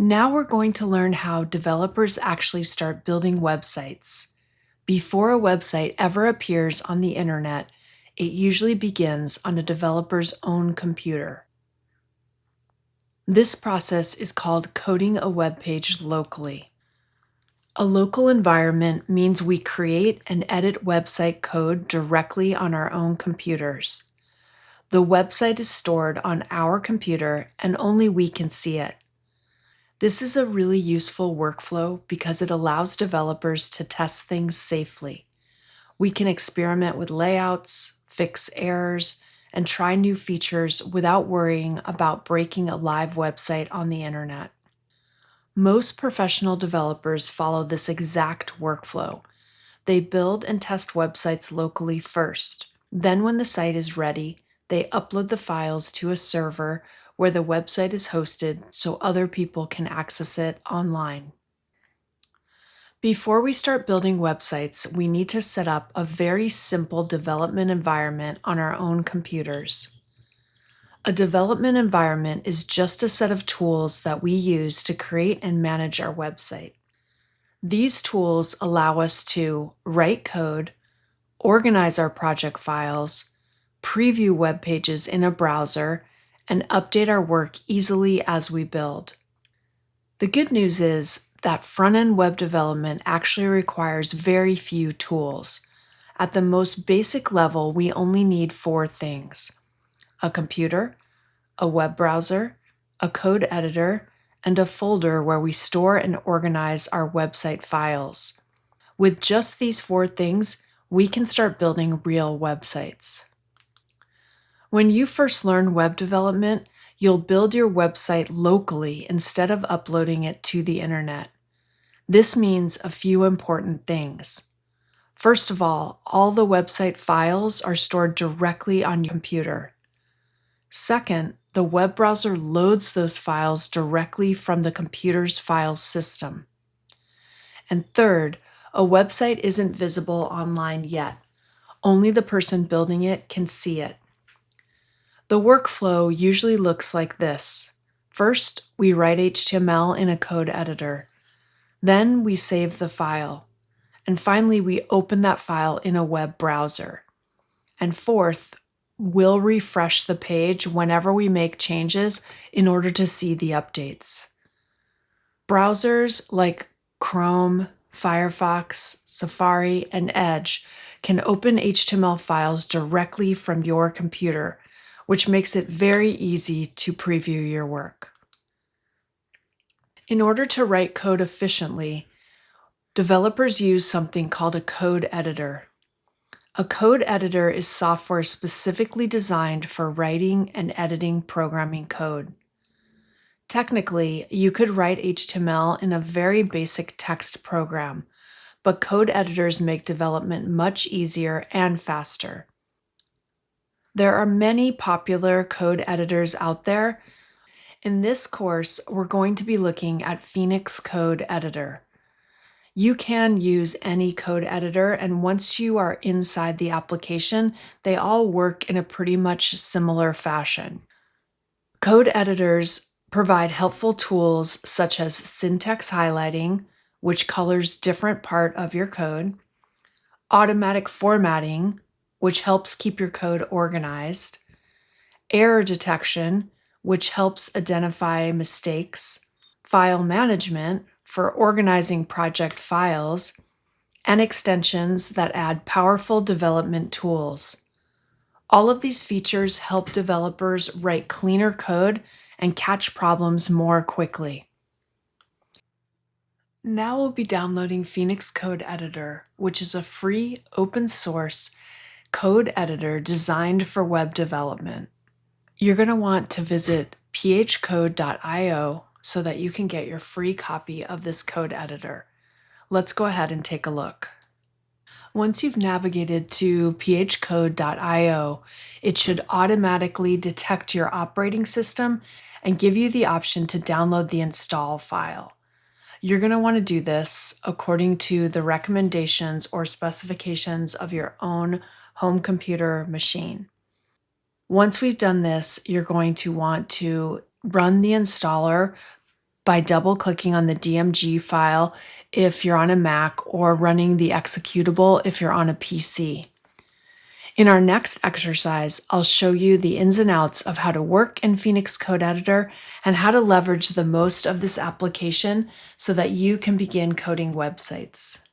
Now we're going to learn how developers actually start building websites. Before a website ever appears on the internet, it usually begins on a developer's own computer. This process is called coding a web page locally. A local environment means we create and edit website code directly on our own computers. The website is stored on our computer and only we can see it. This is a really useful workflow because it allows developers to test things safely. We can experiment with layouts, fix errors, and try new features without worrying about breaking a live website on the internet. Most professional developers follow this exact workflow. They build and test websites locally first. Then, when the site is ready, they upload the files to a server where the website is hosted so other people can access it online. Before we start building websites, we need to set up a very simple development environment on our own computers. A development environment is just a set of tools that we use to create and manage our website. These tools allow us to write code, organize our project files, preview web pages in a browser, and update our work easily as we build. The good news is that front-end web development actually requires very few tools. At the most basic level, we only need 4 things: a computer, a web browser, a code editor, and a folder where we store and organize our website files. With just these 4 things, we can start building real websites. When you first learn web development, you'll build your website locally instead of uploading it to the internet. This means a few important things. First of all the website files are stored directly on your computer. Second, the web browser loads those files directly from the computer's file system. And third, a website isn't visible online yet. Only the person building it can see it. The workflow usually looks like this. First, we write HTML in a code editor. Then we save the file. And finally, we open that file in a web browser. And fourth, we'll refresh the page whenever we make changes in order to see the updates. Browsers like Chrome, Firefox, Safari, and Edge can open HTML files directly from your computer, which makes it very easy to preview your work. In order to write code efficiently, developers use something called a code editor. A code editor is software specifically designed for writing and editing programming code. Technically, you could write HTML in a very basic text program, but code editors make development much easier and faster. There are many popular code editors out there. In this course, we're going to be looking at Phoenix Code Editor. You can use any code editor, and once you are inside the application, they all work in a pretty much similar fashion. Code editors provide helpful tools such as syntax highlighting, which colors different part of your code, automatic formatting, which helps keep your code organized, error detection, which helps identify mistakes, file management for organizing project files, and extensions that add powerful development tools. All of these features help developers write cleaner code and catch problems more quickly. Now we'll be downloading Phoenix Code Editor, which is a free, open source code editor designed for web development. You're going to want to visit phcode.io so that you can get your free copy of this code editor. Let's go ahead and take a look. Once you've navigated to phcode.io, it should automatically detect your operating system and give you the option to download the install file. You're going to want to do this according to the recommendations or specifications of your own home computer machine. Once we've done this, you're going to want to run the installer by double-clicking on the DMG file if you're on a Mac or running the executable if you're on a PC. In our next exercise, I'll show you the ins and outs of how to work in Phoenix Code Editor and how to leverage the most of this application so that you can begin coding websites.